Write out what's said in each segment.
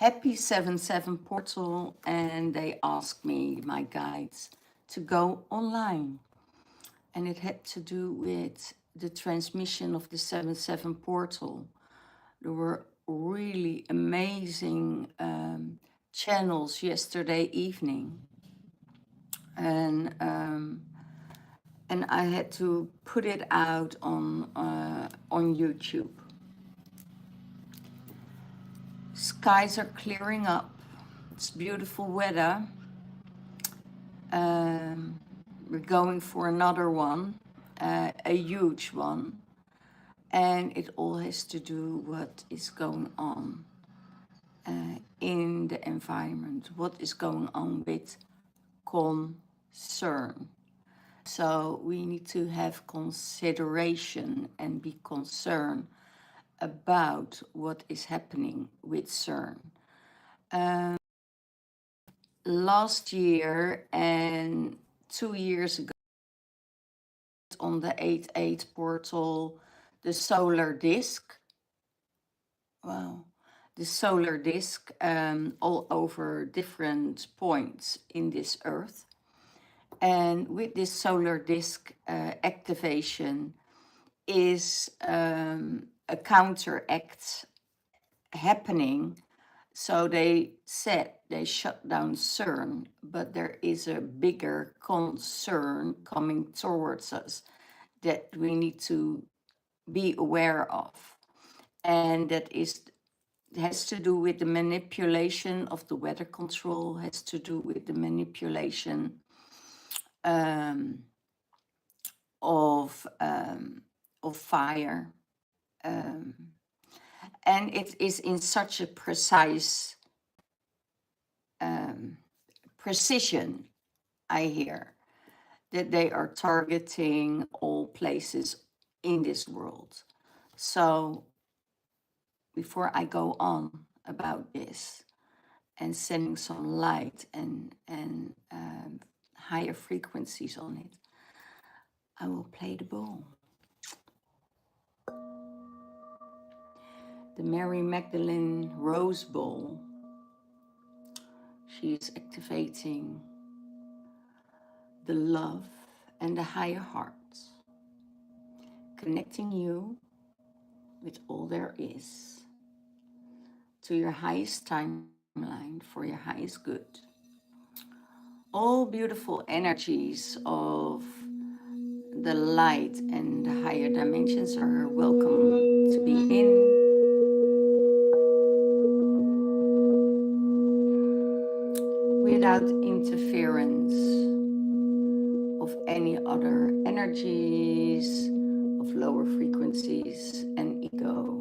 happy 7/7 portal, and they asked me, my guides, to go online. And it had to do with the transmission of the 7/7 portal. There were really amazing channels yesterday evening, and I had to put it out on YouTube. Skies are clearing up. It's beautiful weather. We're going for another one, a huge one, and it all has to do what is going on in the environment, what is going on with concern. So we need to have consideration and be concerned about what is happening with CERN. Last year and 2 years ago, on the 8/8 portal, the solar disk. Wow. The solar disk all over different points in this earth. And with this solar disk activation is a counteract happening. So they said they shut down CERN, but there is a bigger concern coming towards us that we need to be aware of. And that has to do with the manipulation of the weather control, has to do with the manipulation of fire. And it is in such a precise precision, I hear, that they are targeting all places in this world. So before I go on about this and sending some light and higher frequencies on it, I will play the bowl. The Mary Magdalene Rose Bowl. She is activating the love and the higher heart, connecting you with all there is to your highest timeline for your highest good. All beautiful energies of the light and the higher dimensions are welcome to be in. Without interference of any other energies, of lower frequencies and ego.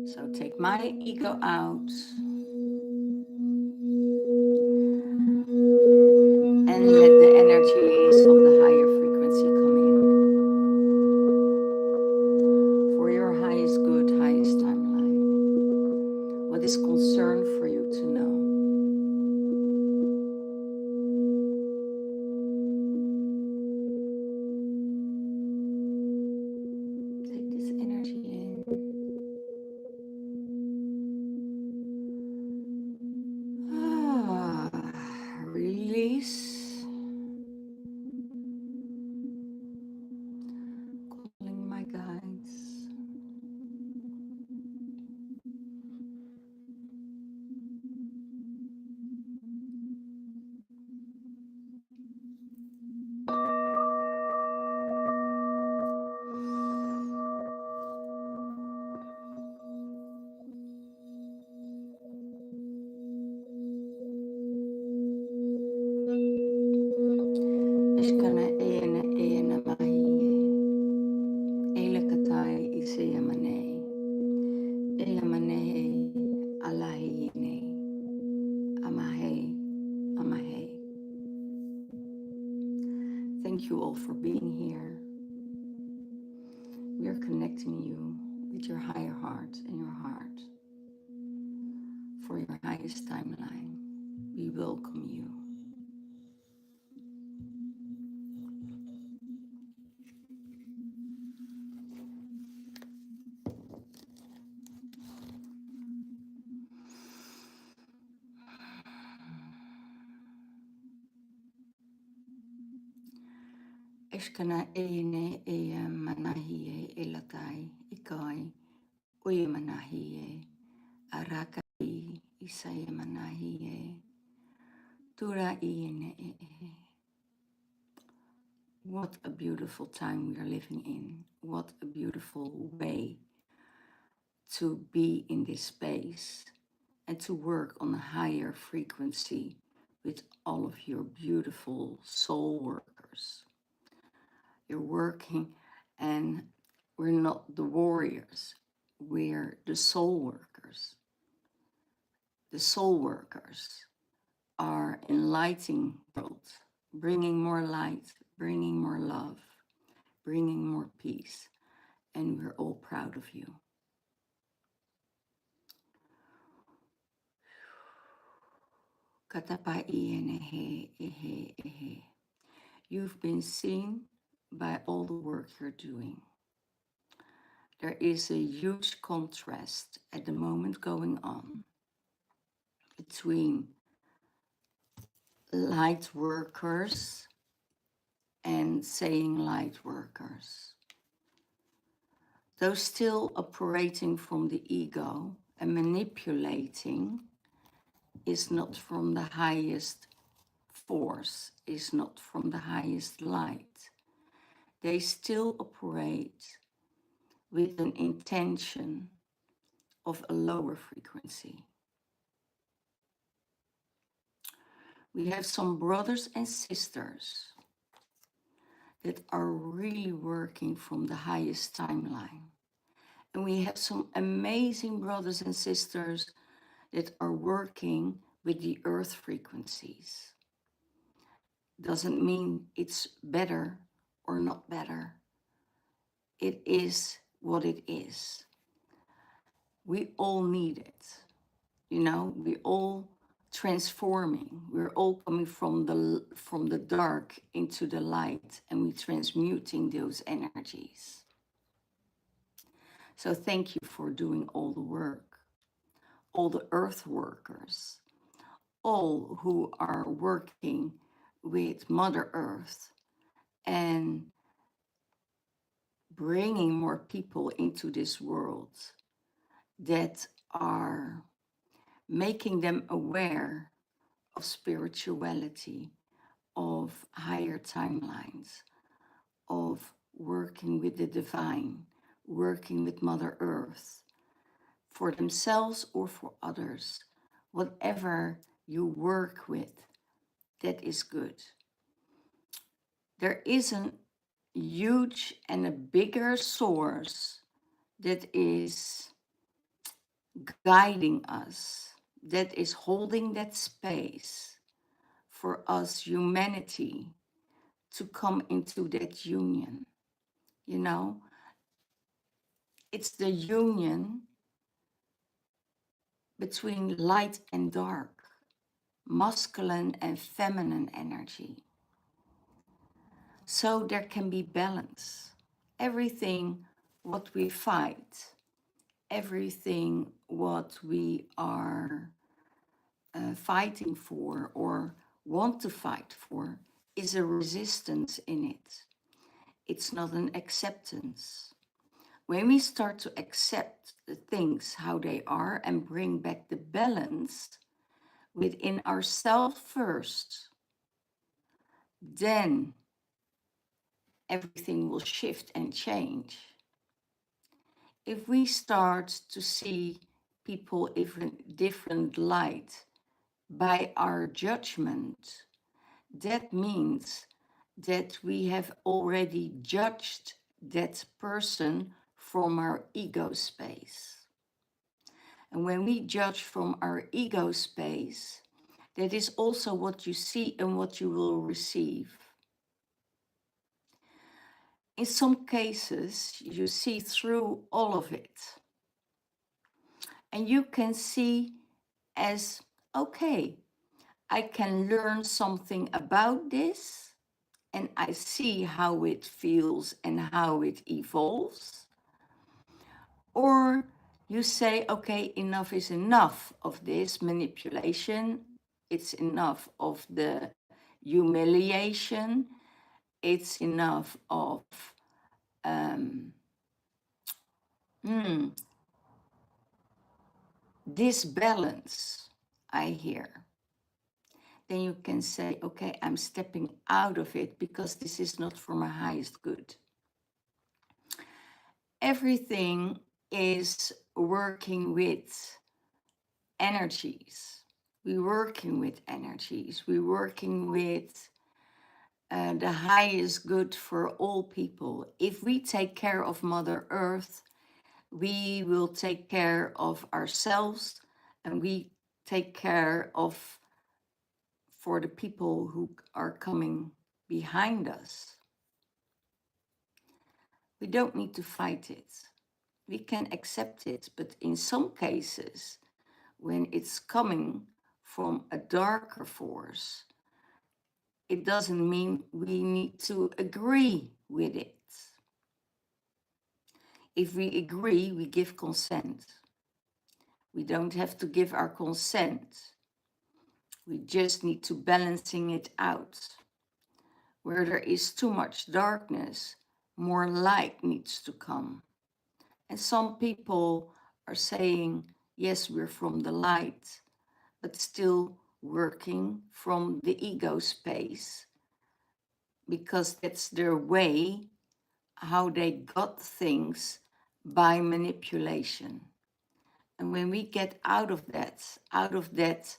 So take my ego out and let the energies of the higher frequency come in for your highest good, highest timeline. What is concerned for you to know? Take this energy in. Release. Calling my guides. Ishkana ena ena mahiye. Elakatai iseyamane. Eyamane alahine. Amahe. Amahe. Thank you all for being here. We are connecting you with your higher heart and your heart for your highest timeline. We welcome you. Eskana ene e manahi e latai i kai oye manahi araka i saye manahi tura i ene e. What a beautiful time we are living in. What a beautiful way to be in this space and to work on a higher frequency with all of your beautiful soul workers. You're working, and we're not the warriors, we're the soul workers. The soul workers are enlightening the world, bringing more light, bringing more love, bringing more peace, and we're all proud of you. You've been seen by all the work you're doing. There is a huge contrast at the moment going on between light workers and saying light workers. Those still operating from the ego and manipulating is not from the highest force, is not from the highest light. They still operate with an intention of a lower frequency. We have some brothers and sisters that are really working from the highest timeline. And we have some amazing brothers and sisters that are working with the earth frequencies. Doesn't mean it's better or not better. It is what it is. We all need it. You know, we all transforming. We're all coming from the dark into the light, and we're transmuting those energies. So thank you for doing all the work, all the earth workers, all who are working with Mother Earth and bringing more people into this world that are making them aware of spirituality, of higher timelines, of working with the divine, working with Mother Earth, for themselves or for others. Whatever you work with, that is good. There is a huge and a bigger source that is guiding us, that is holding that space for us, humanity, to come into that union. You know, it's the union between light and dark, masculine and feminine energy. So there can be balance. Everything what we fight, everything what we are fighting for or want to fight for is a resistance in it. It's not an acceptance. When we start to accept the things how they are and bring back the balance within ourselves first, then everything will shift and change. If we start to see people in different light by our judgment, that means that we have already judged that person from our ego space. And when we judge from our ego space, that is also what you see and what you will receive. In some cases, you see through all of it. And you can see as, okay, I can learn something about this, and I see how it feels and how it evolves. Or you say, okay, enough is enough of this manipulation. It's enough of the humiliation. it's enough of um, hmm, disbalance, I hear, then you can say, okay, I'm stepping out of it because this is not for my highest good. Everything is working with energies. We're working with energies. We're working with the highest good for all people. If we take care of Mother Earth, we will take care of ourselves, and we take care of for the people who are coming behind us. We don't need to fight it. We can accept it, but in some cases, when it's coming from a darker force, it doesn't mean we need to agree with it. If we agree, we give consent. We don't have to give our consent. We just need to balancing it out. Where there is too much darkness, more light needs to come. And some people are saying, yes, we're from the light, but still working from the ego space, because that's their way, how they got things by manipulation. And when we get out of that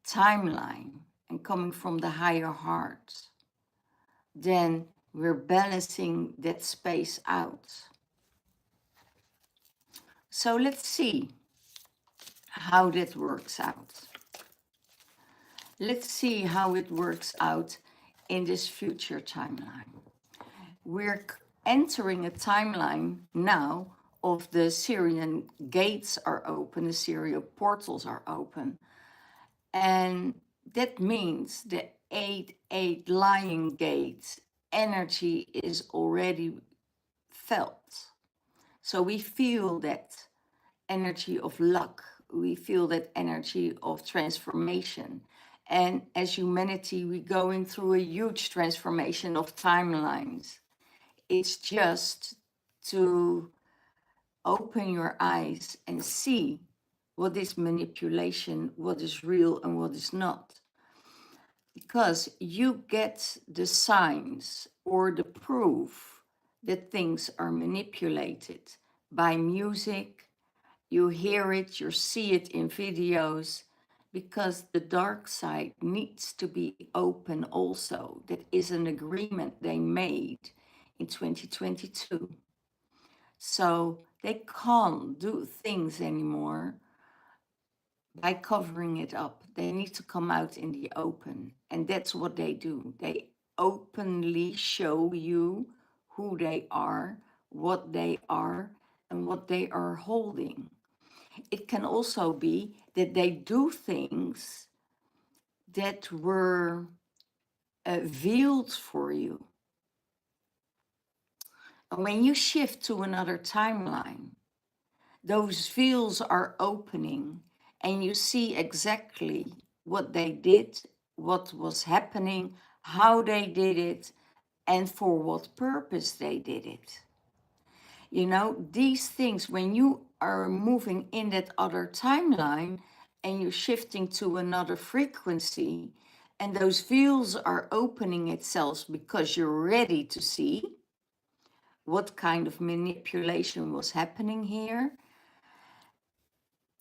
timeline and coming from the higher heart, then we're balancing that space out. So let's see how that works out. Let's see how it works out in this future timeline. We're entering a timeline now of the Syrian gates are open, the Syrian portals are open. And that means the 8-8 Lion Gate energy is already felt. So we feel that energy of luck. We feel that energy of transformation. And as humanity, we're going through a huge transformation of timelines. It's just to open your eyes and see what is manipulation, what is real and what is not. Because you get the signs or the proof that things are manipulated by music. You hear it, you see it in videos, because the dark side needs to be open also. That is an agreement they made in 2022. So they can't do things anymore by covering it up. They need to come out in the open. And that's what they do. They openly show you who they are, what they are, and what they are holding. It can also be that they do things that were veiled for you. And when you shift to another timeline, those veils are opening and you see exactly what they did, what was happening, how they did it, and for what purpose they did it. You know, these things, when you are moving in that other timeline and you're shifting to another frequency, and those veils are opening itself because you're ready to see what kind of manipulation was happening here,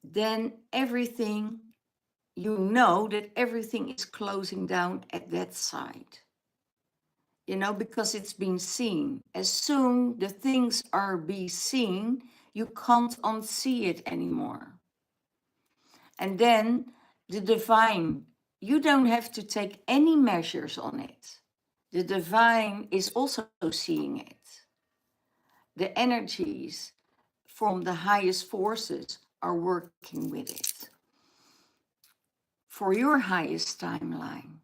then everything, you know that everything is closing down at that side. You know, because it's been seen. As soon the things are be seen, you can't unsee it anymore. And then the divine, you don't have to take any measures on it. The divine is also seeing it. The energies from the highest forces are working with it for your highest timeline.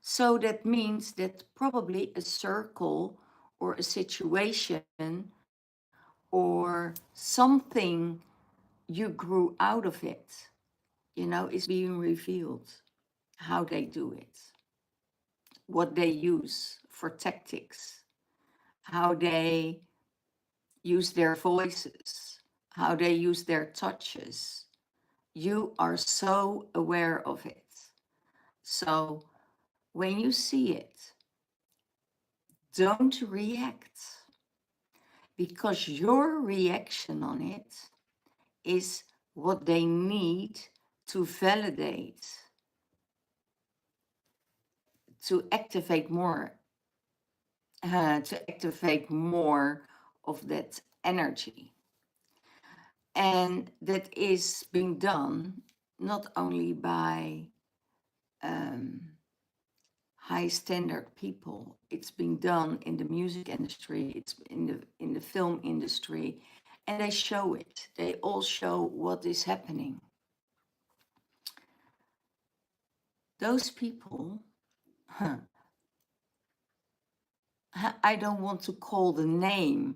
So that means that probably a circle or a situation or something you grew out of it, you know, is being revealed, how they do it, what they use for tactics, how they use their voices, how they use their touches. You are so aware of it. So when you see it, don't react, because your reaction on it is what they need to validate, to activate more, of that energy. And that is being done not only by high standard people. It's being done in the music industry, it's in the film industry, and they show it. They all show what is happening. Those people, I don't want to call the name,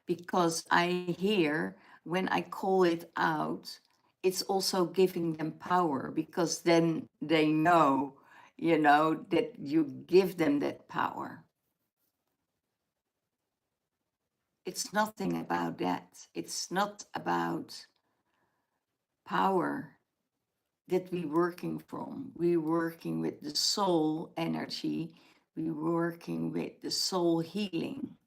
because I hear when I call it out, it's also giving them power, because then they know, that you give them that power. It's nothing about that. It's not about power that we're working from. We're working with the soul energy. We're working with the soul healing.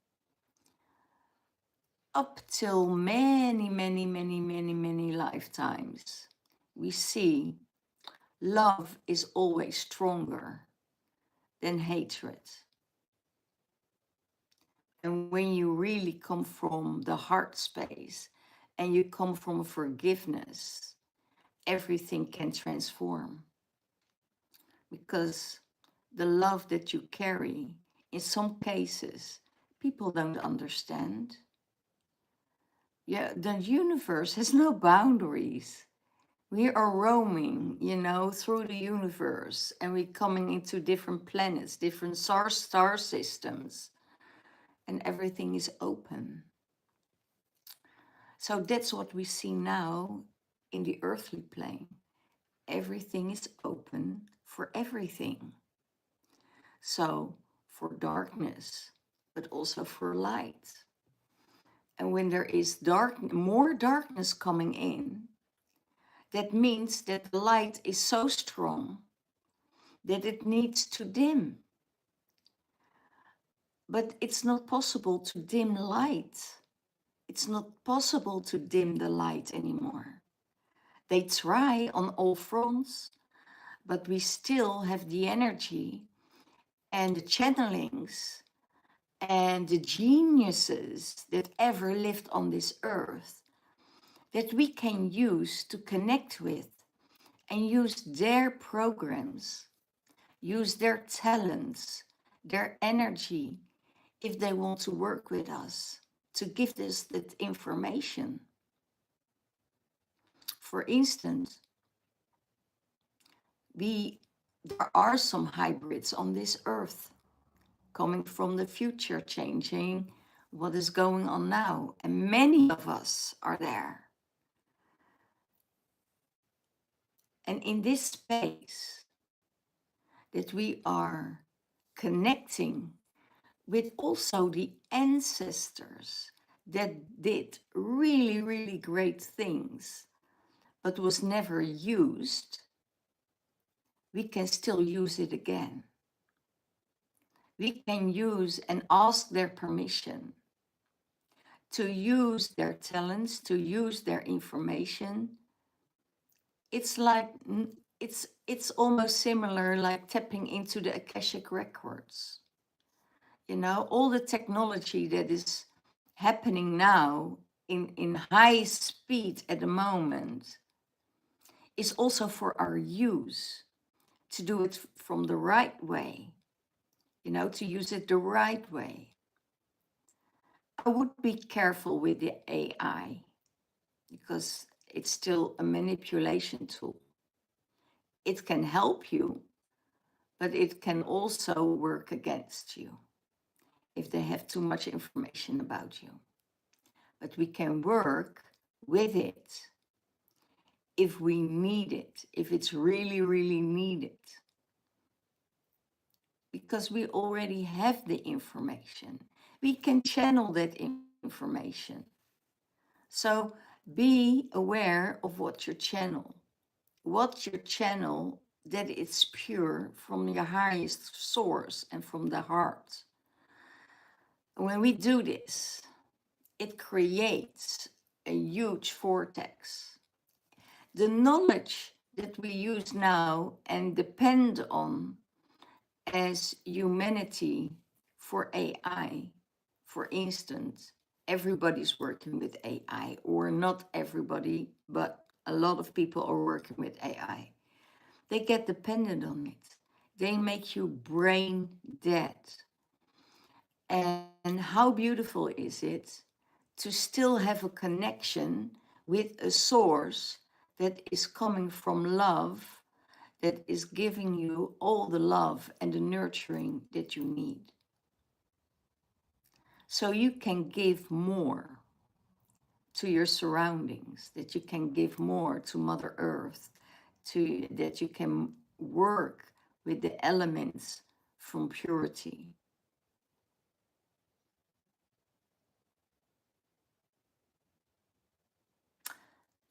Up till many, many, many, many, many lifetimes, we see love is always stronger than hatred. And when you really come from the heart space and you come from forgiveness, everything can transform. Because the love that you carry, in some cases, people don't understand. Yeah, the universe has no boundaries. We are roaming, through the universe, and we're coming into different planets, different star systems, and everything is open. So that's what we see now in the earthly plane. Everything is open for everything. So for darkness, but also for light. And when there is more darkness coming in, that means that the light is so strong that it needs to dim. But it's not possible to dim light. It's not possible to dim the light anymore. They try on all fronts, but we still have the energy and the channelings and the geniuses that ever lived on this earth that we can use to connect with and use their programs, use their talents, their energy, if they want to work with us, to give us that information. For instance, there are some hybrids on this earth coming from the future, changing what is going on now. And many of us are there. And in this space that we are connecting with also the ancestors that did really, really great things, but was never used, we can still use it again. We can use and ask their permission to use their talents, to use their information. It's like, it's almost similar like tapping into the Akashic records. All the technology that is happening now in high speed at the moment is also for our use, to do it from the right way, to use it the right way. I would be careful with the AI, because it's still a manipulation tool. It can help you, but it can also work against you if they have too much information about you. But we can work with it if we need it, if it's really, really needed. because we already have the information. We can channel that information. So be aware of what you channel. What you channel, that it's pure from your highest source and from the heart. When we do this, it creates a huge vortex. The knowledge that we use now and depend on as humanity for AI, for instance, everybody's working with AI, or not everybody, but a lot of people are working with AI. They get dependent on it. They make you brain dead. And how beautiful is it to still have a connection with a source that is coming from love, that is giving you all the love and the nurturing that you need. So you can give more to your surroundings, that you can give more to Mother Earth, that you can work with the elements from purity.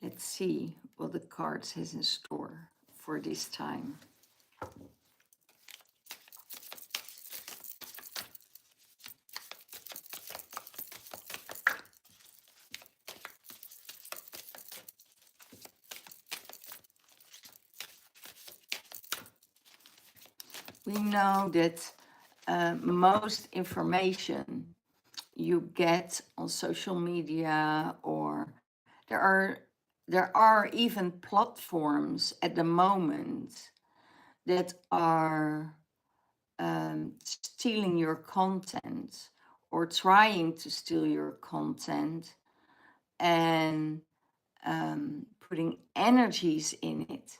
Let's see what the cards has in store for this time. We know that most information you get on social media, or there are even platforms at the moment that are stealing your content or trying to steal your content and putting energies in it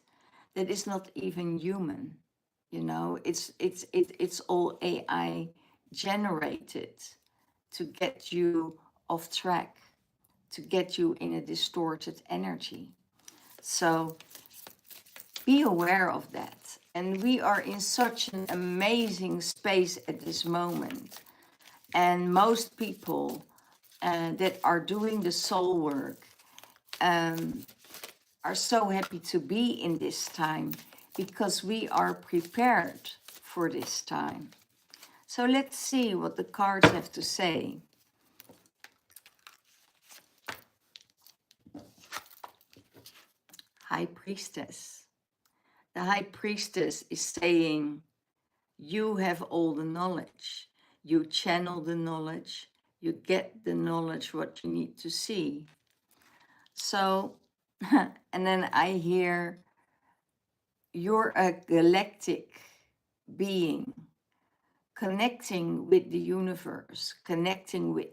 that is not even human. You know, it's all AI generated to get you off track, to get you in a distorted energy. So be aware of that. And we are in such an amazing space at this moment. And most people that are doing the soul work are so happy to be in this time, because we are prepared for this time. So let's see what the cards have to say. High Priestess. The High Priestess is saying, you have all the knowledge. You channel the knowledge. You get the knowledge what you need to see. So, and then I hear, you're a galactic being, connecting with the universe, connecting with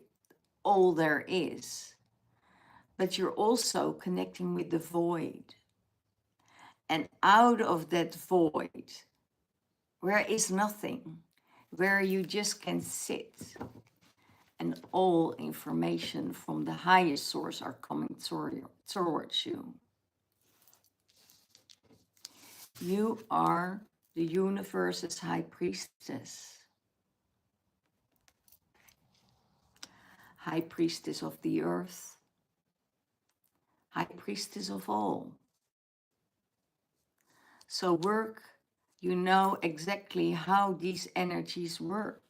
all there is. But you're also connecting with the void. And out of that void, where is nothing, where you just can sit, and all information from the highest source are coming towards you. You are the universe's high priestess. High priestess of the earth. High priestess of all. So work, you know exactly how these energies work.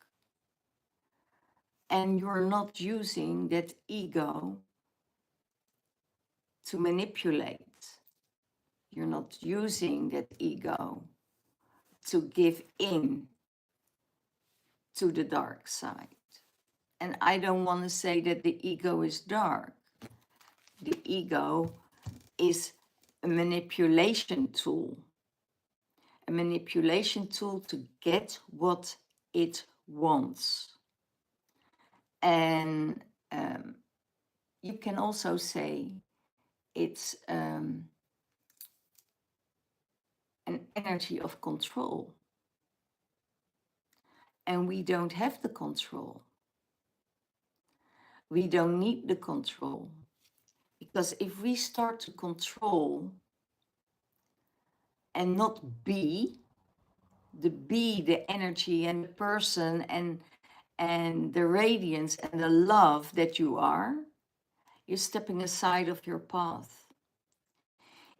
And you're not using that ego to manipulate. You're not using that ego to give in to the dark side. And I don't want to say that the ego is dark. The ego is a manipulation tool. A manipulation tool to get what it wants. And you can also say it's an energy of control. And we don't have the control. We don't need the control. Because if we start to control and not be, the energy and the person and the radiance and the love that you are, you're stepping aside of your path.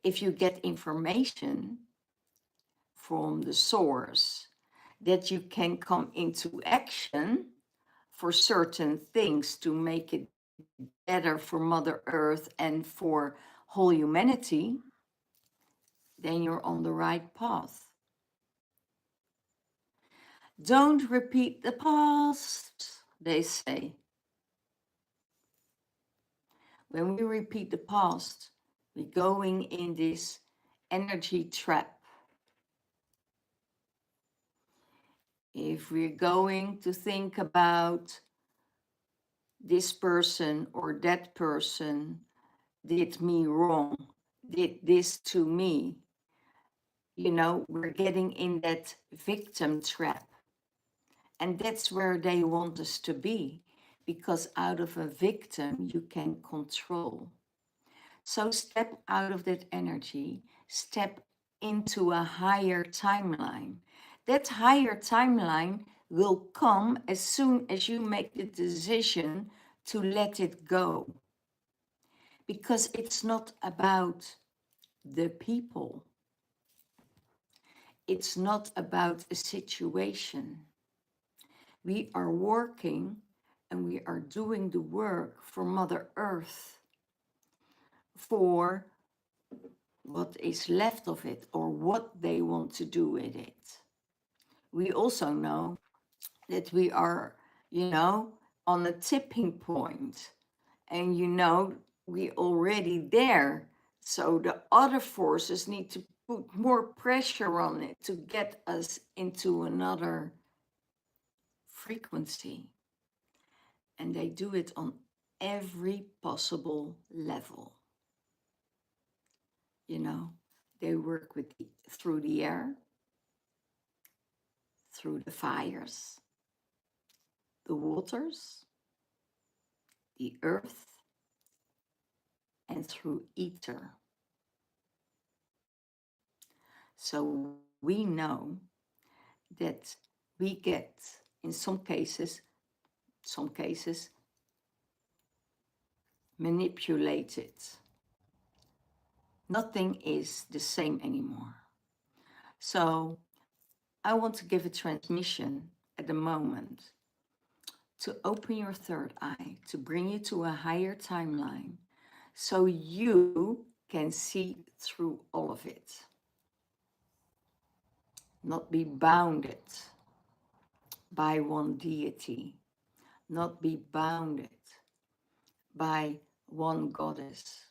If you get information from the source that you can come into action for certain things to make it better for Mother Earth and for whole humanity, then you're on the right path. Don't repeat the past, they say. When we repeat the past, we're going in this energy trap. If we're going to think about this person or that person did me wrong, did this to me, we're getting in that victim trap. And that's where they want us to be, because out of a victim, you can control. So step out of that energy, step into a higher timeline. That higher timeline will come as soon as you make the decision to let it go. Because it's not about the people. It's not about a situation. We are working and we are doing the work for Mother Earth, for what is left of it or what they want to do with it. We also know that we are, on a tipping point, and we already there. So the other forces need to put more pressure on it to get us into another frequency. And they do it on every possible level. They work through the air, through the fires, the waters, the earth, and through ether. So we know that we get, in some cases, manipulated. Nothing is the same anymore. So I want to give a transmission at the moment to open your third eye, to bring you to a higher timeline, so you can see through all of it. Not be bounded by one deity, not be bounded by one goddess.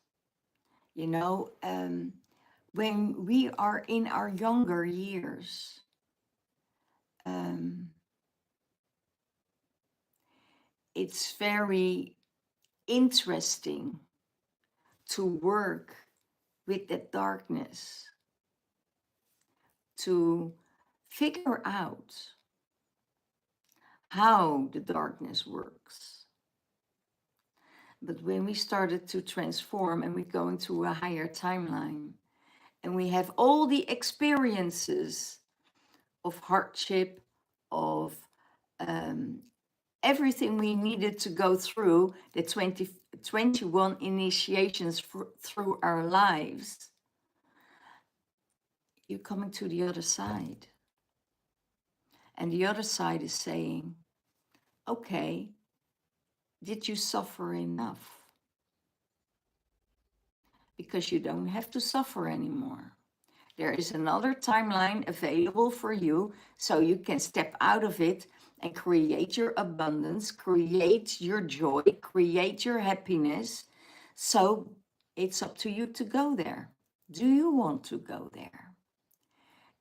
When we are in our younger years, it's very interesting to work with that darkness, to figure out how the darkness works. But when we started to transform and we go into a higher timeline, and we have all the experiences of hardship, of everything we needed to go through, the 21 initiations through our lives, you're coming to the other side. And the other side is saying, okay, did you suffer enough? Because you don't have to suffer anymore. There is another timeline available for you, so you can step out of it and create your abundance, create your joy, create your happiness. So it's up to you to go there. Do you want to go there?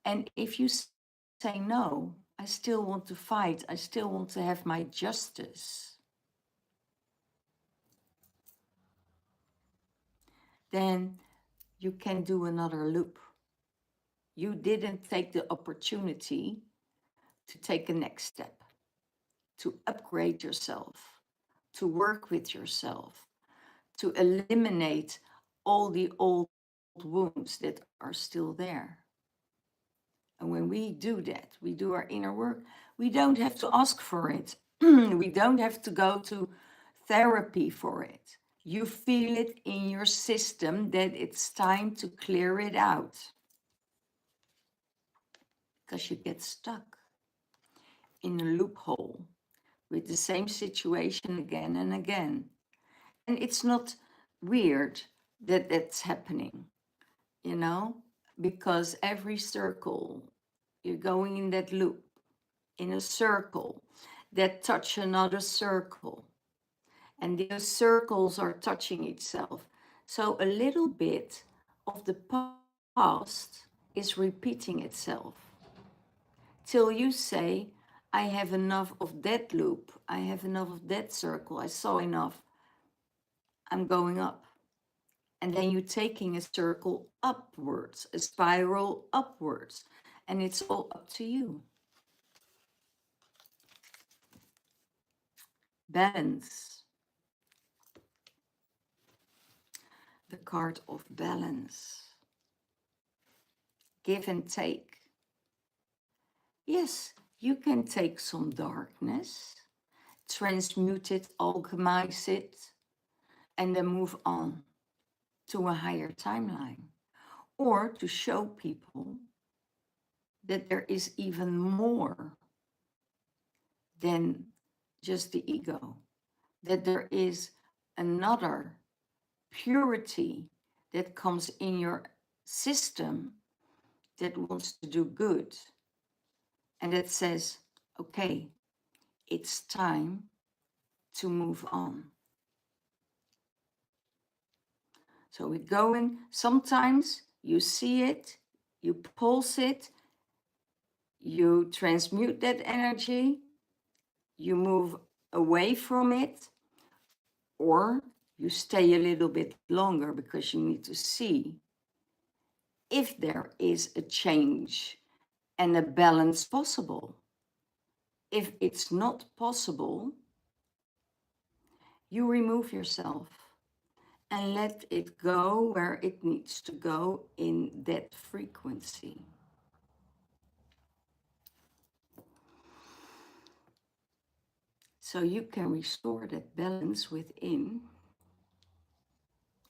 And if you say no, I still want to fight, I still want to have my justice, then you can do another loop. You didn't take the opportunity to take a next step, to upgrade yourself, to work with yourself, to eliminate all the old wounds that are still there. And when we do that, we do our inner work, we don't have to ask for it. We don't have to go to therapy for it. You feel it in your system that it's time to clear it out because you get stuck in a loophole with the same situation again and again. And it's not weird that that's happening, you know, because every circle, you're going in that loop, in a circle that touch another circle. And those circles are touching itself. So a little bit of the past is repeating itself till you say, I have enough of that loop. I have enough of that circle. I saw enough. I'm going up. And then you're taking a circle upwards, a spiral upwards. And it's all up to you. Balance. The card of balance. Give and take. Yes, you can take some darkness, transmute it, alchemize it, and then move on to a higher timeline. Or to show people that there is even more than just the ego, that there is another purity that comes in your system that wants to do good and that says, okay, it's time to move on. So we go in, sometimes you see it, you pulse it, you transmute that energy, you move away from it, or you stay a little bit longer because you need to see if there is a change and a balance possible. If it's not possible, you remove yourself and let it go where it needs to go in that frequency. So you can restore that balance within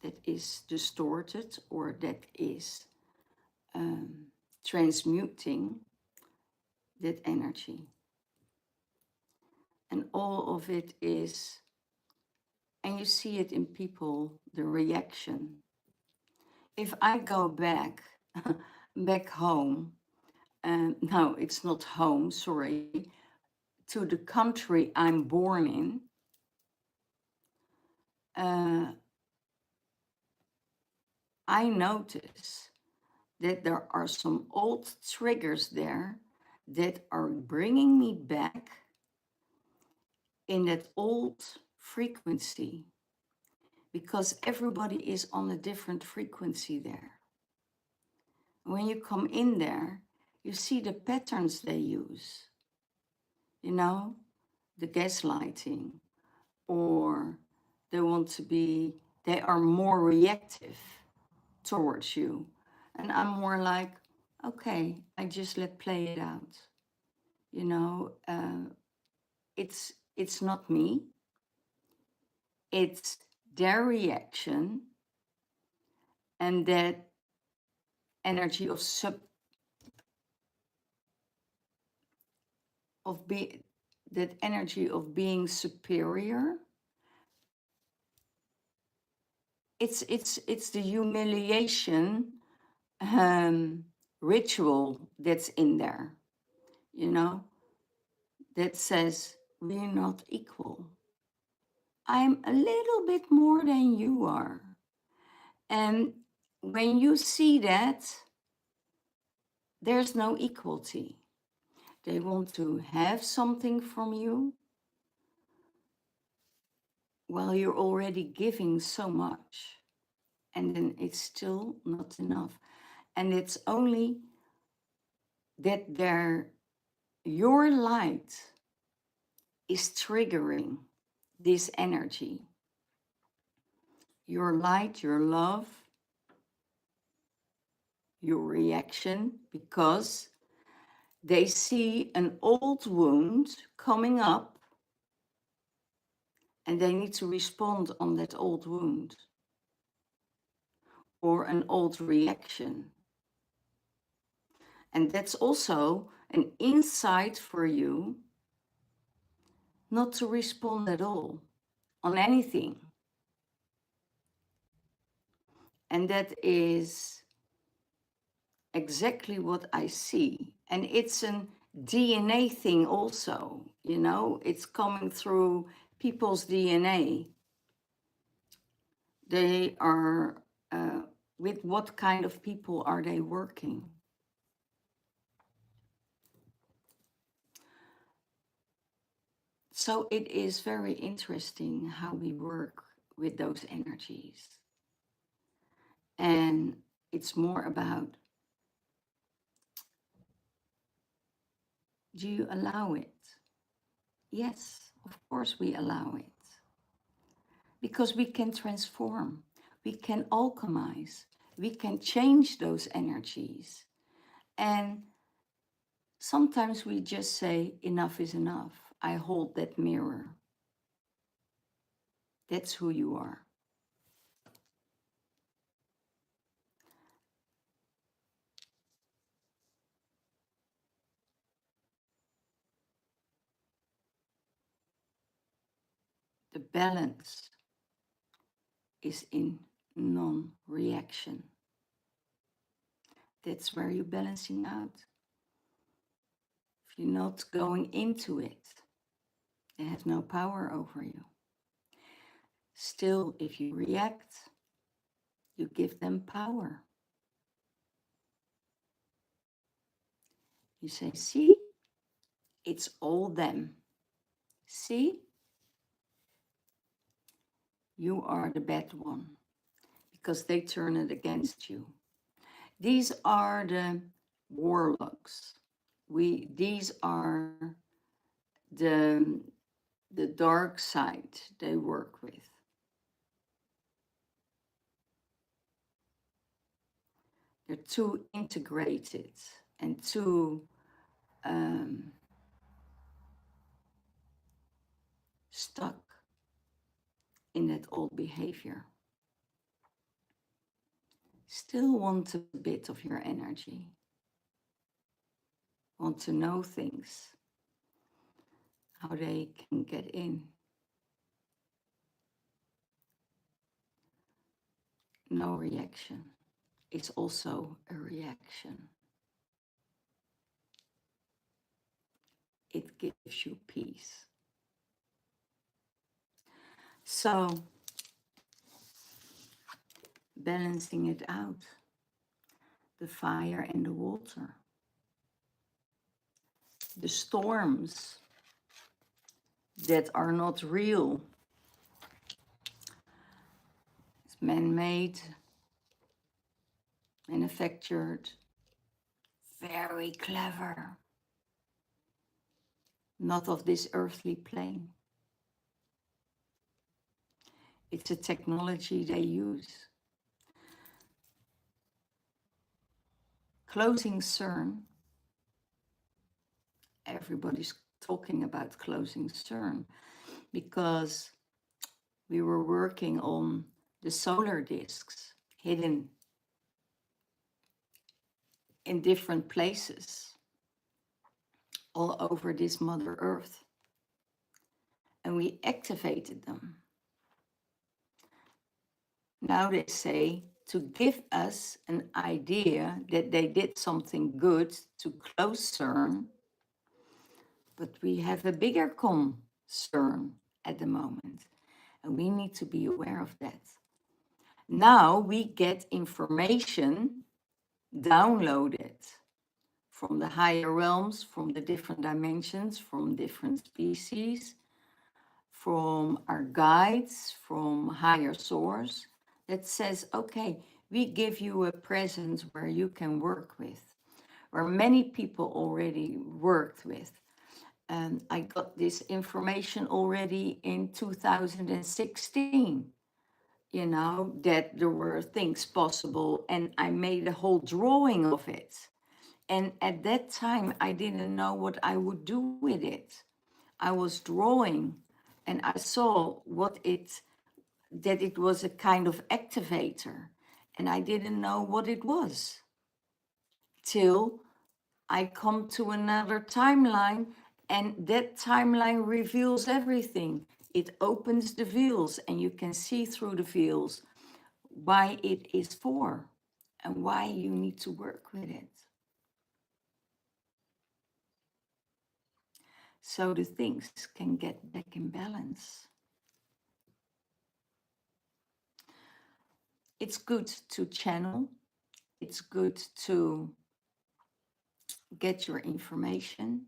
that is distorted or that is transmuting that energy. And all of it is, and you see it in people, the reaction. If I go back, back home, no, it's not home, sorry, to the country I'm born in, I notice that there are some old triggers there that are bringing me back in that old frequency because everybody is on a different frequency there. When you come in there, you see the patterns they use, you know, the gaslighting, or they want to be, they are more reactive towards you. And I'm more like, okay, I just let play it out. You know, it's not me. It's their reaction and that energy of that energy of being superior. It's the humiliation ritual that's in there, you know, that says we're not equal. I'm a little bit more than you are. And when you see that, there's no equality. They want to have something from you while you're already giving so much. And then it's still not enough. And it's only that your light is triggering this energy. Your light, your love, your reaction, because They see an old wound coming up and they need to respond on that old wound or an old reaction. And that's also an insight for you not to respond at all on anything. And that is exactly what I see. And it's a DNA thing also, you know, it's coming through people's DNA. They are, with what kind of people are they working? So it is very interesting how we work with those energies. And it's more about, do you allow it? Yes, of course we allow it. Because we can transform, we can alchemize, we can change those energies. And sometimes we just say, enough is enough. I hold that mirror. That's who you are. The balance is in non-reaction. That's where you're balancing out. If you're not going into it, they have no power over you. Still, if you react, you give them power. You say, see, it's all them. See, you are the bad one because they turn it against you. These are the warlocks. These are the dark side they work with. They're too integrated and too stuck in that old behavior. Still want a bit of your energy. Want to know things, how they can get in. No reaction. It's also a reaction. It gives you peace. So, balancing it out, the fire and the water, the storms that are not real, it's man-made, manufactured, very clever, not of this earthly plane. It's a technology they use. Closing CERN, everybody's talking about closing CERN because we were working on the solar disks hidden in different places all over this Mother Earth. And we activated them. Now they say to give us an idea that they did something good to close CERN, but we have a bigger concern at the moment, and we need to be aware of that. Now we get information downloaded from the higher realms, from the different dimensions, from different species, from our guides, from higher source, that says, okay, we give you a presence where you can work with, where many people already worked with. And I got this information already in 2016, you know, that there were things possible, and I made a whole drawing of it. And at that time, I didn't know what I would do with it. I was drawing and I saw that it was a kind of activator. And I didn't know what it was till I come to another timeline, and that timeline reveals everything. It opens the veils and you can see through the veils why it is for and why you need to work with it. So the things can get back in balance. It's good to channel. It's good to get your information.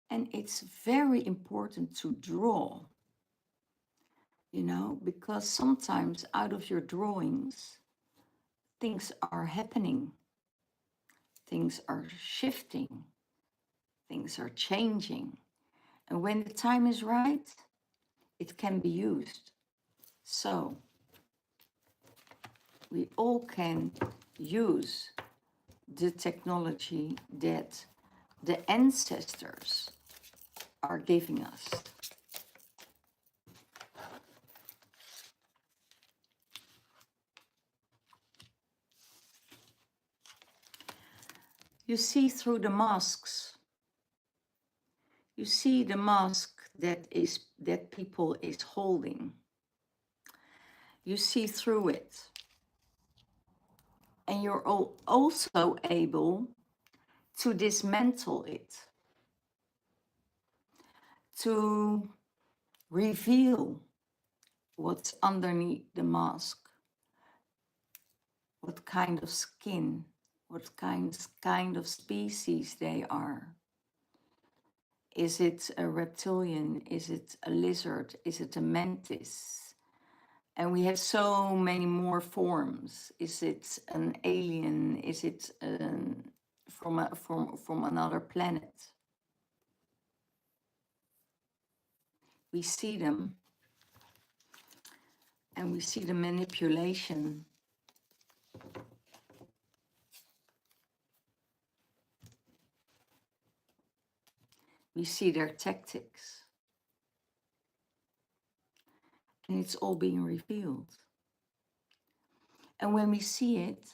And it's very important to draw, because sometimes out of your drawings, things are happening, things are shifting, things are changing. And when the time is right, it can be used. So we all can use the technology that the ancestors are giving us. You see through the masks. You see the mask that people is holding. You see through it. And you're also able to dismantle it, to reveal what's underneath the mask, what kind of skin, what kind of species they are. Is it a reptilian? Is it a lizard? Is it a mantis? And we have so many more forms. Is it an alien? Is it from another planet? We see them, and we see the manipulation. We see their tactics. And it's all being revealed. And when we see it,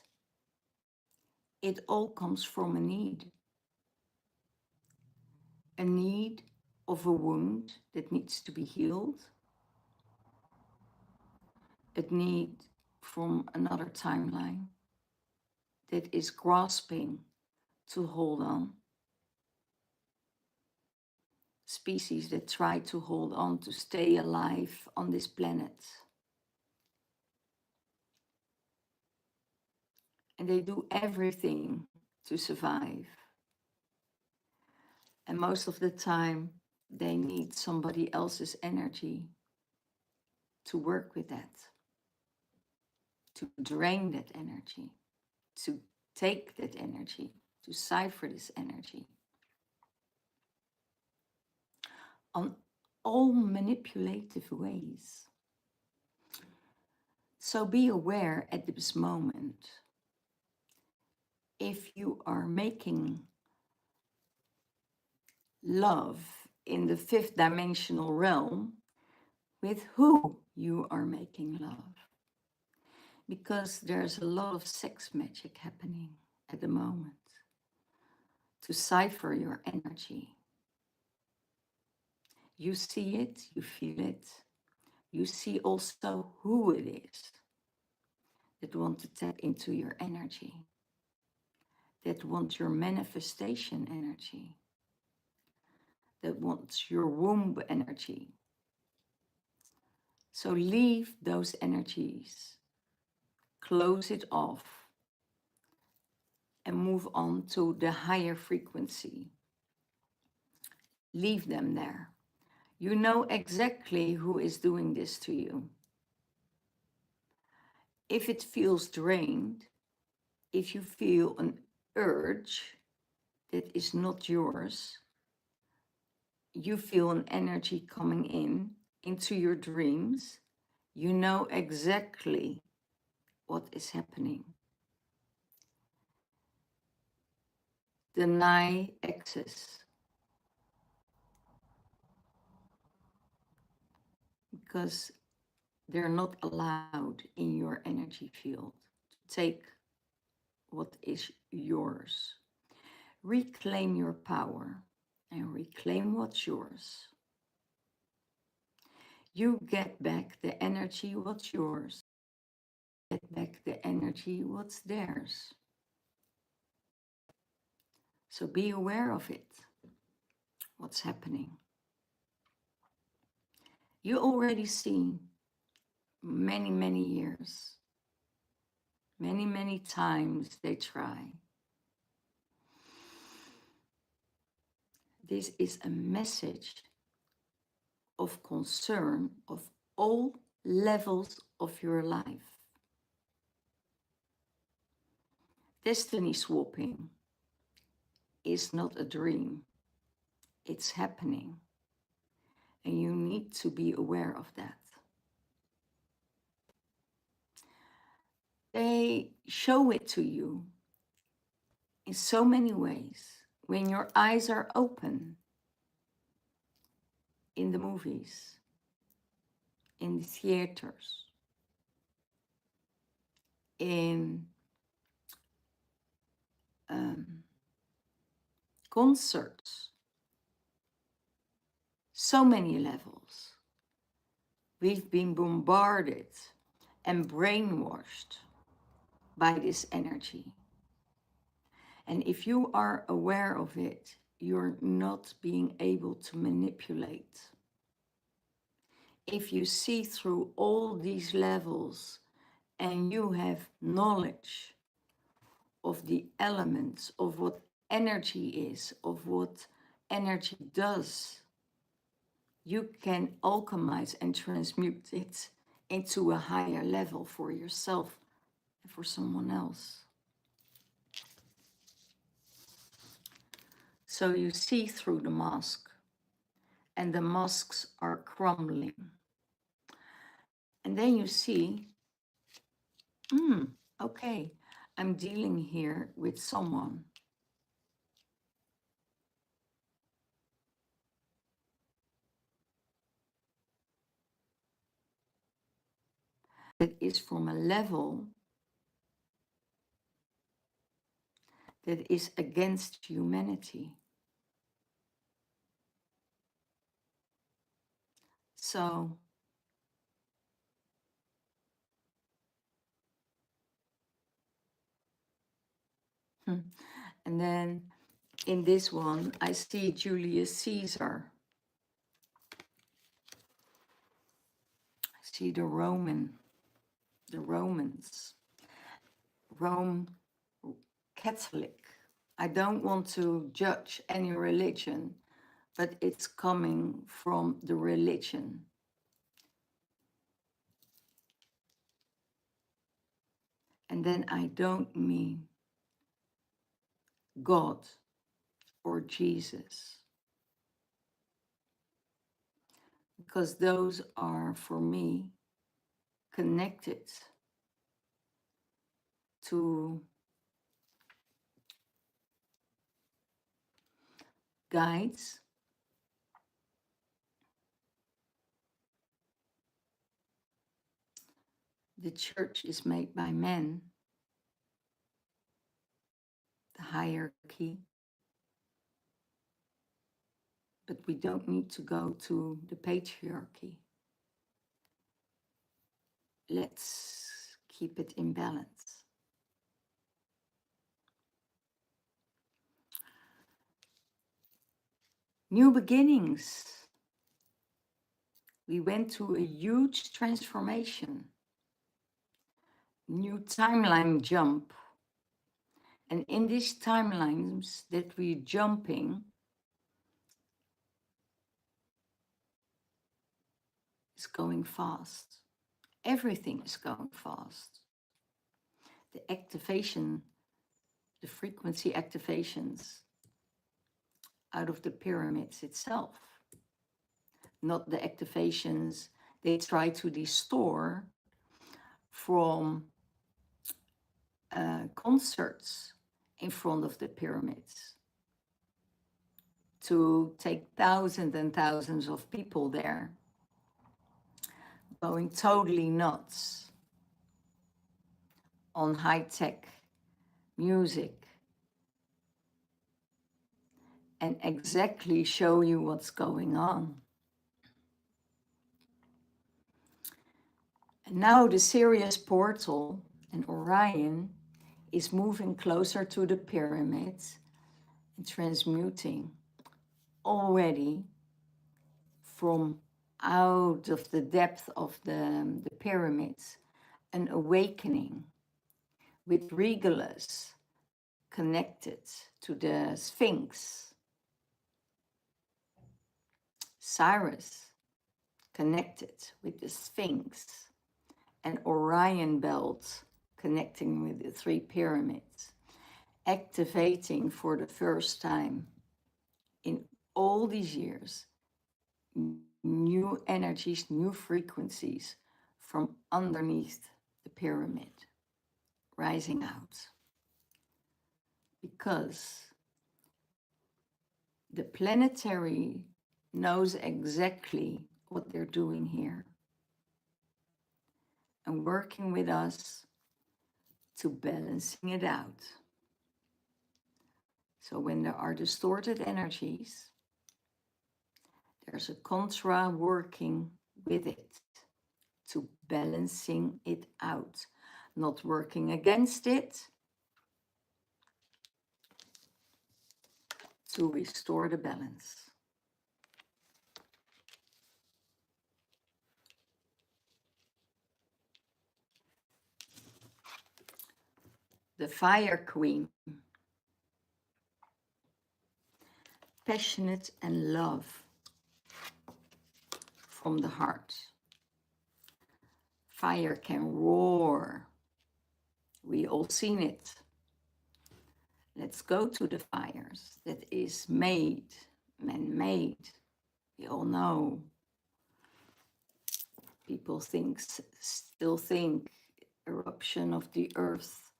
it all comes from a need. A need of a wound that needs to be healed. A need from another timeline that is grasping to hold on. Species that try to hold on to stay alive on this planet. And they do everything to survive. And most of the time, they need somebody else's energy to work with that, to drain that energy, to take that energy, to cipher this energy. On all manipulative ways. So be aware at this moment. If you are making love in the fifth dimensional realm, with who you are making love. Because there's a lot of sex magic happening at the moment to cipher your energy. You see it, you feel it. You see also who it is that want to tap into your energy, that want your manifestation energy, that wants your womb energy. So leave those energies, close it off, and move on to the higher frequency. Leave them there. You know exactly who is doing this to you. If it feels drained, if you feel an urge that is not yours, you feel an energy coming into your dreams, you know exactly what is happening. deny access because they're not allowed in your energy field to take what is yours. Reclaim your power and reclaim what's yours. You get back the energy what's yours. Get back the energy what's theirs. So be aware of it, what's happening. You already see many, many years, many, many times they try. This is a message of concern of all levels of your life. Destiny swapping is not a dream. It's happening. And you need to be aware of that. They show it to you in so many ways. When your eyes are open, in the movies, in the theaters, in concerts, so many levels. We've been bombarded and brainwashed by this energy. And if you are aware of it, you're not being able to manipulate. If you see through all these levels and you have knowledge of the elements of what energy is, of what energy does, you can alchemize and transmute it into a higher level for yourself and for someone else. So you see through the mask, and the masks are crumbling. And then you see, okay, I'm dealing here with someone that is from a level that is against humanity. So and then in this one, I see Julius Caesar. I see the Romans, Rome Catholic. I don't want to judge any religion, but it's coming from the religion. And then I don't mean God or Jesus, because those are, for me, connected to guides, the church is made by men, the hierarchy, but we don't need to go to the patriarchy. Let's keep it in balance. New beginnings. We went through a huge transformation, new timeline jump. And in these timelines that we're jumping, it's going fast. Everything is going fast. The activation, the frequency activations out of the pyramids itself, not the activations they try to distort from concerts in front of the pyramids. to take thousands and thousands of people there, going totally nuts on high-tech music and exactly show you what's going on. And now the Sirius portal and Orion is moving closer to the pyramids and transmuting already from out of the depth of the pyramids, an awakening with Regulus connected to the Sphinx, Cyrus connected with the Sphinx, and Orion belt connecting with the three pyramids, activating for the first time in all these years new energies, new frequencies from underneath the pyramid rising out. Because the planetary knows exactly what they're doing here and working with us to balancing it out. So when there are distorted energies, there's a contra working with it to balancing it out, not working against it, to restore the balance. The Fire Queen, passionate and love from the heart. Fire can roar. We all seen it. Let's go to the fires that is made, man-made. We all know. People still think eruption of the earth,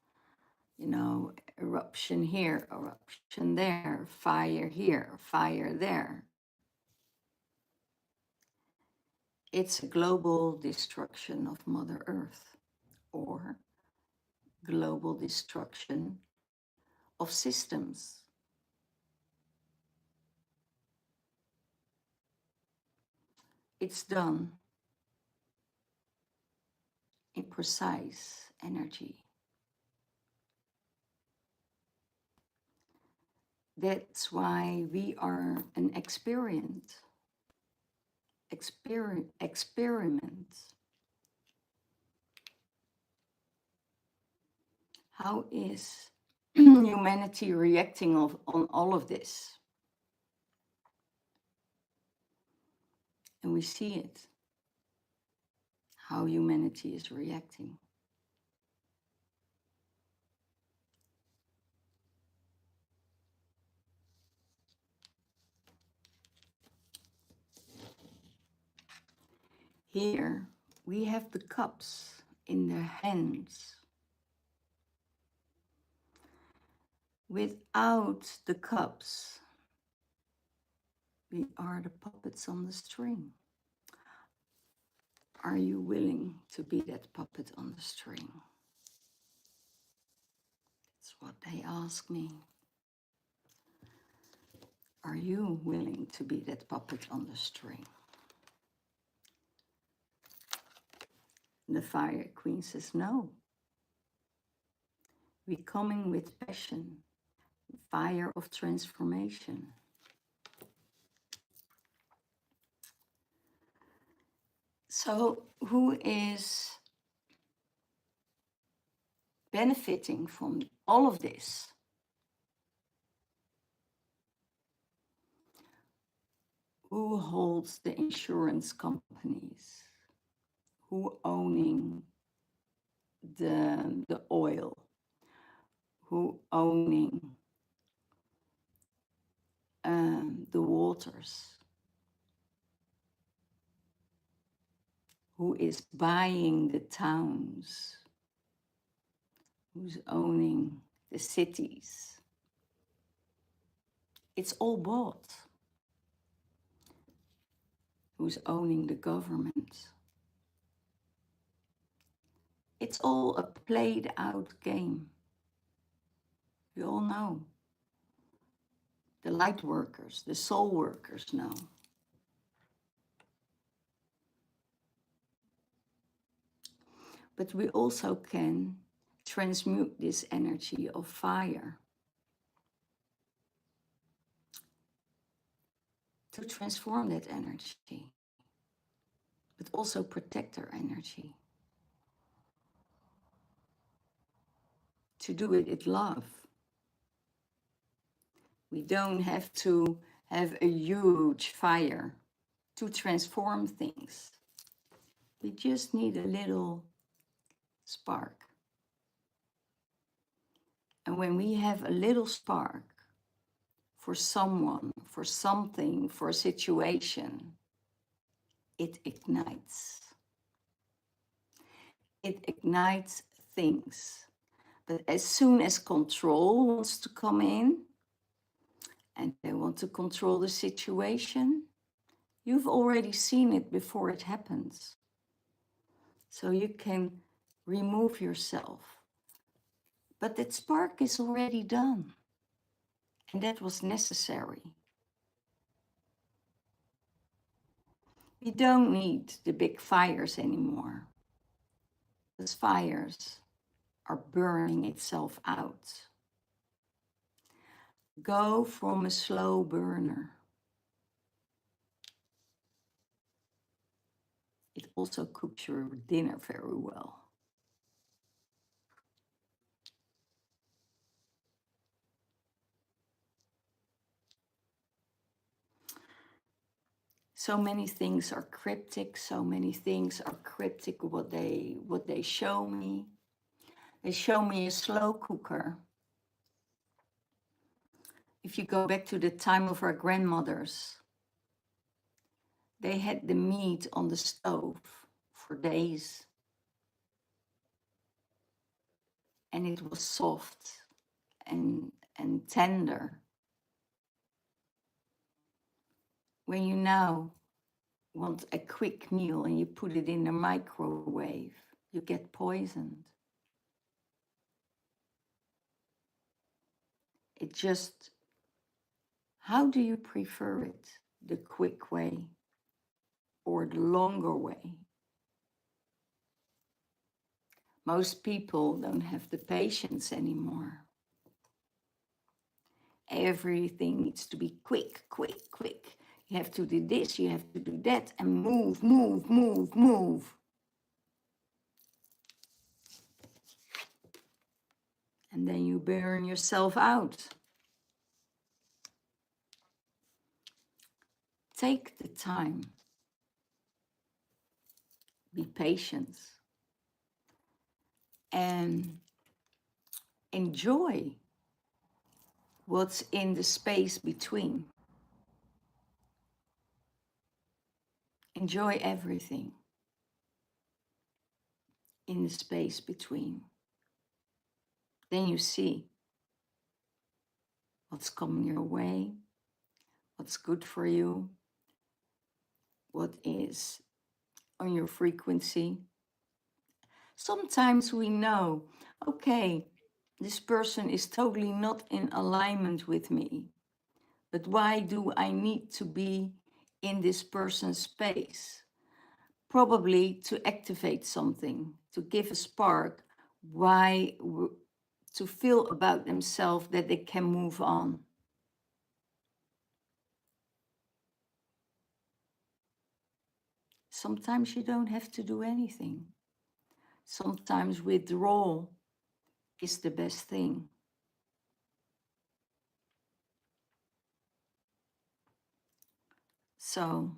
you know, eruption here, eruption there, fire here, fire there. It's a global destruction of Mother Earth, or global destruction of systems. It's done in precise energy. That's why we are an experiment. How is humanity reacting on all of this? And we see it, how humanity is reacting. Here we have the cups in their hands. Without the cups, we are the puppets on the string. Are you willing to be that puppet on the string? That's what they ask me. Are you willing to be that puppet on the string? And the Fire Queen says no. We coming with passion, fire of transformation. So who is benefiting from all of this? Who holds the insurance companies? Who owning the oil? Who owning the waters? Who is buying the towns? Who's owning the cities? It's all bought who's owning the government. It's all a played out game. We all know. The light workers, the soul workers know. But we also can transmute this energy of fire to transform that energy, but also protect our energy. To do it with love. We don't have to have a huge fire to transform things. We just need a little spark. And when we have a little spark for someone, for something, for a situation, it ignites. It ignites things. But as soon as control wants to come in, and they want to control the situation, you've already seen it before it happens. So you can remove yourself. But that spark is already done. And that was necessary. We don't need the big fires anymore. Those fires are burning itself out. Go from a slow burner. It also cooks your dinner very well. So many things are cryptic, so many things are cryptic what they show me. They show me a slow cooker. If you go back to the time of our grandmothers, they had the meat on the stove for days. And it was soft and tender. When you now want a quick meal and you put it in the microwave, you get poisoned. It just, how do you prefer it? The quick way or the longer way? Most people don't have the patience anymore. Everything needs to be quick, quick, quick. You have to do this, you have to do that, and move, move, move, move. And then you burn yourself out. Take the time. Be patient. And enjoy what's in the space between. Enjoy everything in the space between. Then you see what's coming your way, what's good for you, what is on your frequency. Sometimes we know, okay, this person is totally not in alignment with me, but why do I need to be in this person's space? Probably to activate something, to give a spark, to feel about themselves that they can move on. Sometimes you don't have to do anything. Sometimes withdrawal is the best thing. So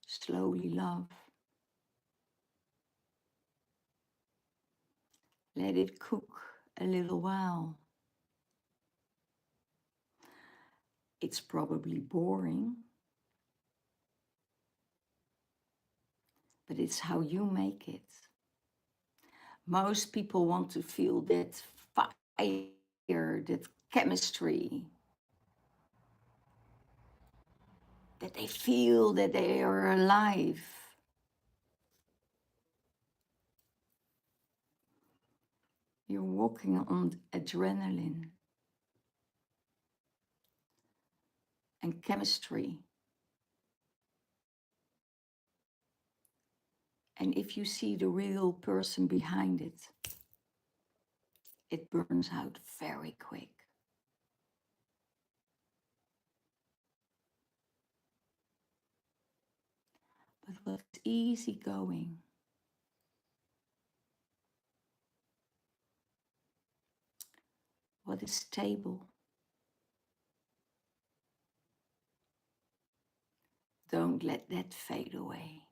slowly love. Let it cook a little while. It's probably boring, but it's how you make it. Most people want to feel that fire, that chemistry, that they feel that they are alive. You're walking on adrenaline and chemistry. And if you see the real person behind it, it burns out very quick. But what's easygoing, what is stable, don't let that fade away.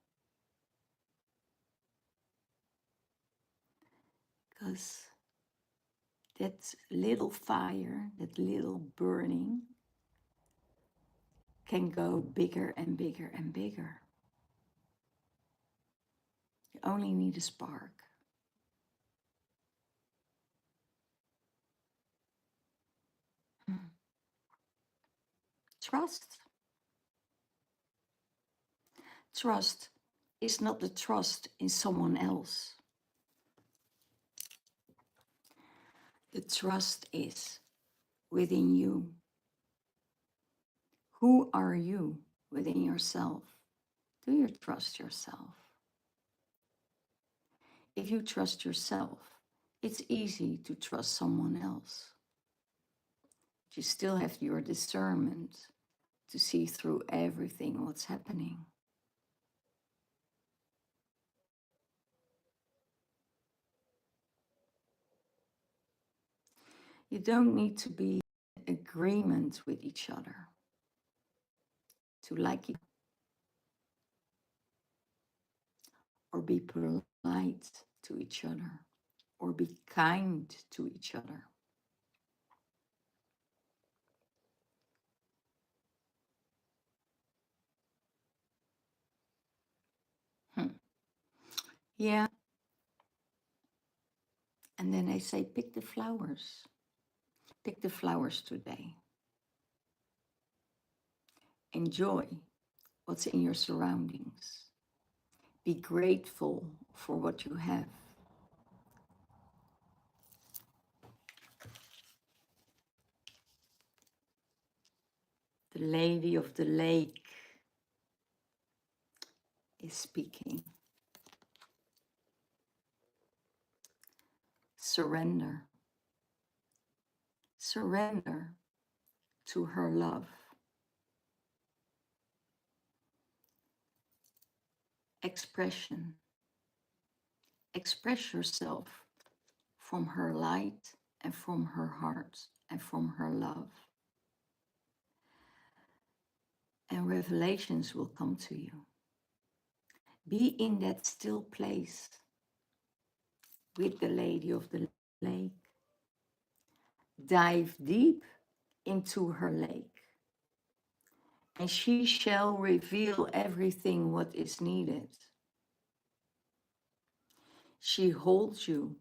Because that little fire, that little burning, can go bigger and bigger and bigger. You only need a spark. Trust. Trust is not the trust in someone else. The trust is within you. Who are you within yourself? Do you trust yourself? If you trust yourself, it's easy to trust someone else. You still have your discernment to see through everything what's happening. You don't need to be in agreement with each other to like each other or be polite to each other or be kind to each other. Yeah. And then they say, pick the flowers. Pick the flowers today. Enjoy what's in your surroundings. Be grateful for what you have. The lady of the lake is speaking. Surrender. Surrender to her love. Expression. Express yourself from her light and from her heart and from her love. And revelations will come to you. Be in that still place with the lady of the lake. Dive deep into her lake, and she shall reveal everything what is needed. She holds you.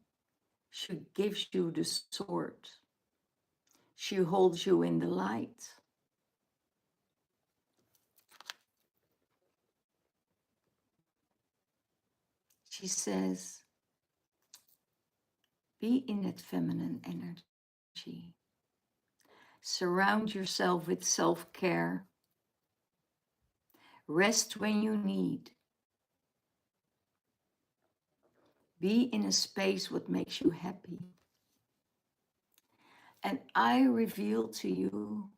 She gives you the sword. She holds you in the light. She says, be in that feminine energy. Surround yourself with self-care. Rest when you need. Be in a space what makes you happy. And I reveal to you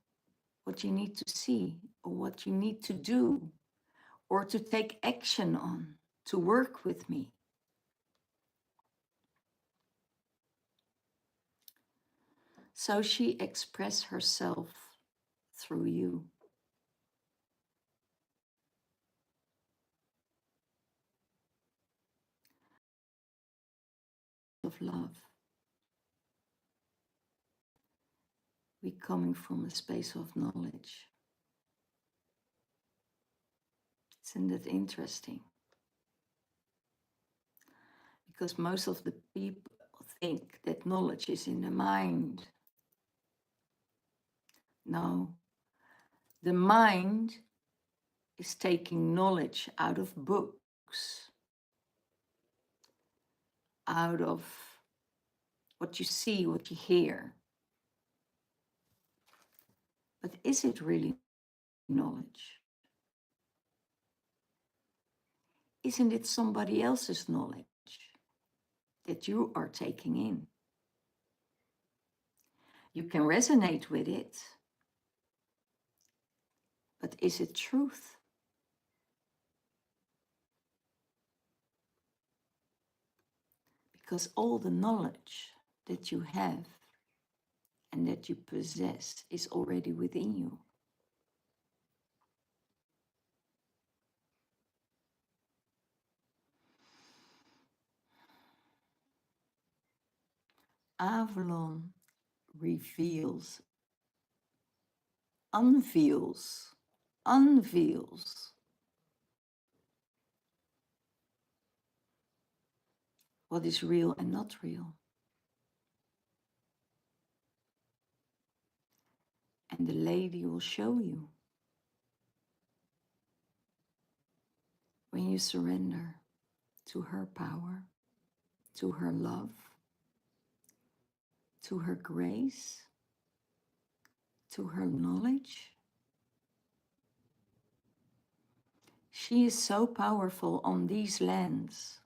what you need to see or what you need to do or to take action on, to work with me. So she expressed herself through you. Of love. We coming from a space of knowledge. Isn't that interesting? Because most of the people think that knowledge is in the mind. No, the mind is taking knowledge out of books, out of what you see, what you hear. But is it really knowledge? Isn't it somebody else's knowledge that you are taking in? You can resonate with it, but is it truth? Because all the knowledge that you have and that you possess is already within you. Avalon reveals, unveils what is real and not real. And the lady will show you when you surrender to her power, to her love, to her grace, to her knowledge. She is so powerful on these lands.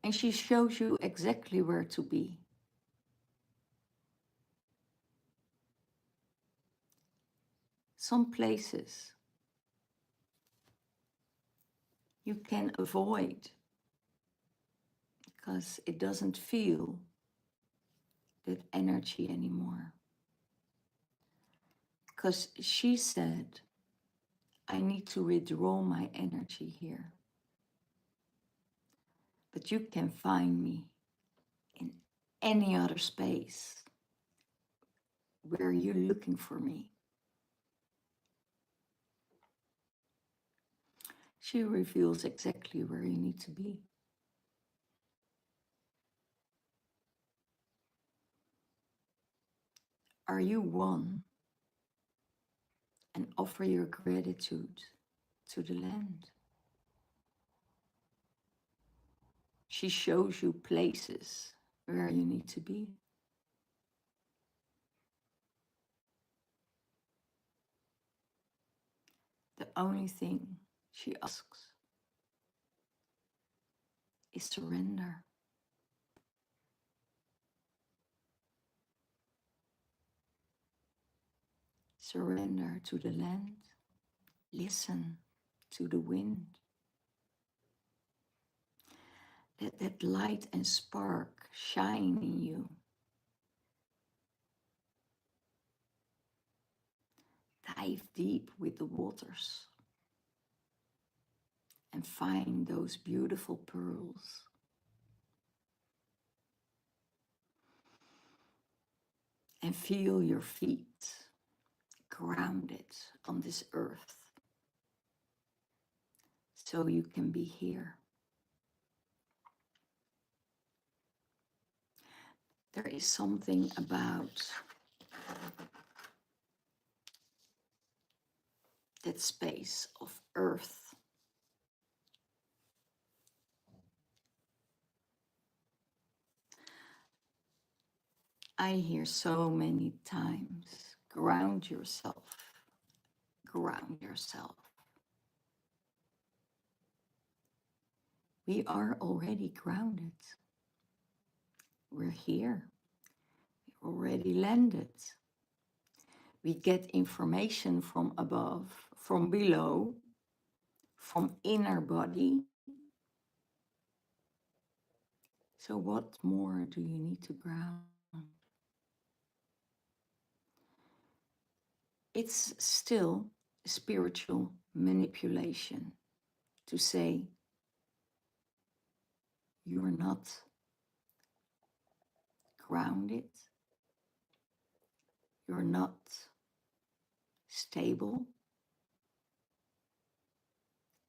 And she shows you exactly where to be. Some places you can avoid because it doesn't feel that energy anymore. Because she said, I need to withdraw my energy here. But you can find me in any other space where you're looking for me. She reveals exactly where you need to be. Are you one? And offer your gratitude to the land. She shows you places where you need to be. The only thing she asks is surrender. Surrender to the land. Listen to the wind. Let that light and spark shine in you. Dive deep with the waters and find those beautiful pearls. And feel your feet grounded on this earth so you can be here. There is something about that space of earth. I hear so many times, ground yourself, ground yourself. We are already grounded. We're here. We already landed. We get information from above, from below, from inner body. So what more do you need to ground? It's still spiritual manipulation to say you're not grounded, you're not stable.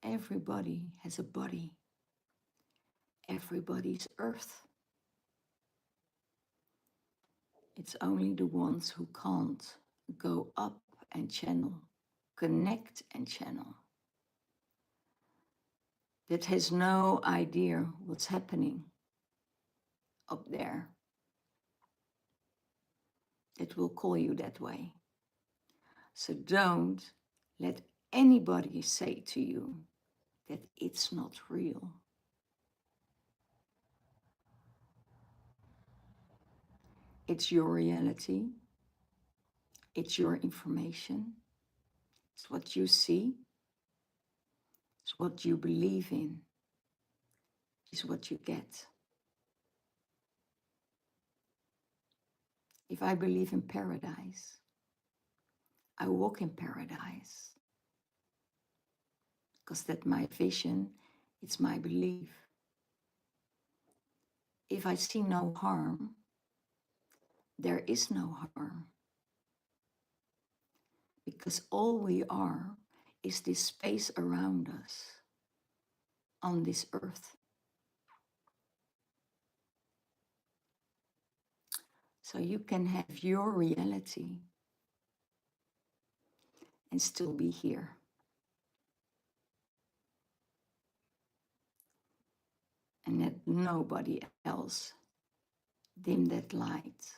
Everybody has a body. Everybody's earth. It's only the ones who can't go up and channel, connect and channel, that has no idea what's happening up there, that will call you that way. So don't let anybody say to you that it's not real. It's your reality. It's your information. It's what you see. It's what you believe in. It's what you get. If I believe in paradise, I walk in paradise. Because that's my vision, it's my belief. If I see no harm, there is no harm. Because all we are is this space around us on this earth. So you can have your reality and still be here. And let nobody else dim that light.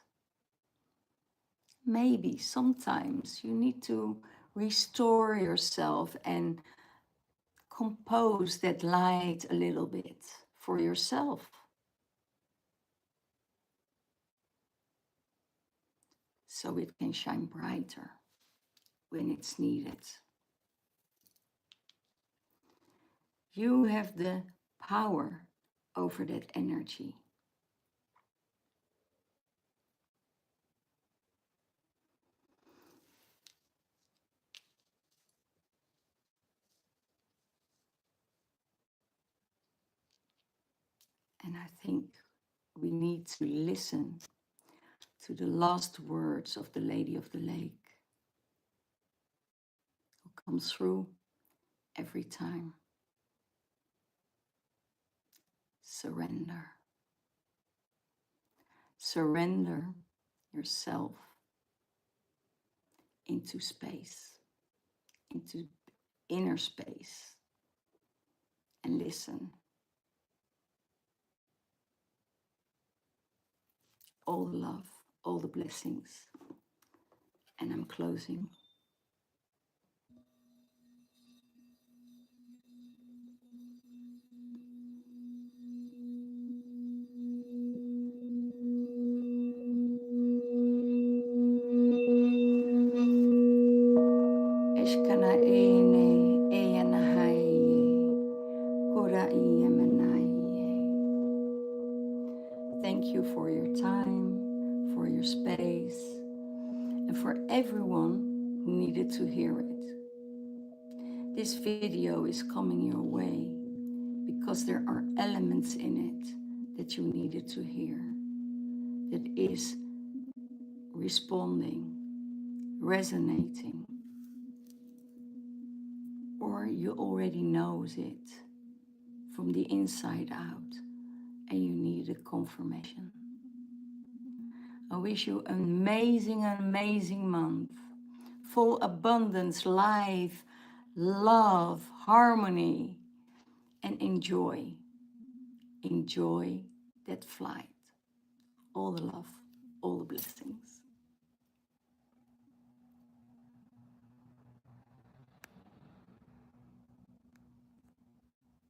Maybe sometimes you need to restore yourself and compose that light a little bit for yourself. So it can shine brighter when it's needed. You have the power over that energy. And I think we need to listen to the last words of the Lady of the Lake, who comes through every time. Surrender. Surrender yourself into space, into inner space, and listen. All the love, all the blessings. And I'm closing. Eshkana ene eyanahaye, kura iyamanaye. Thank you for your time, for your space, and for everyone who needed to hear it. This video is coming your way because there are elements in it that you needed to hear, that is responding, resonating, or you already knows it from the inside out and you need a confirmation. I wish you an amazing, amazing month, full abundance, life, love, harmony, and enjoy. Enjoy that flight. All the love, all the blessings.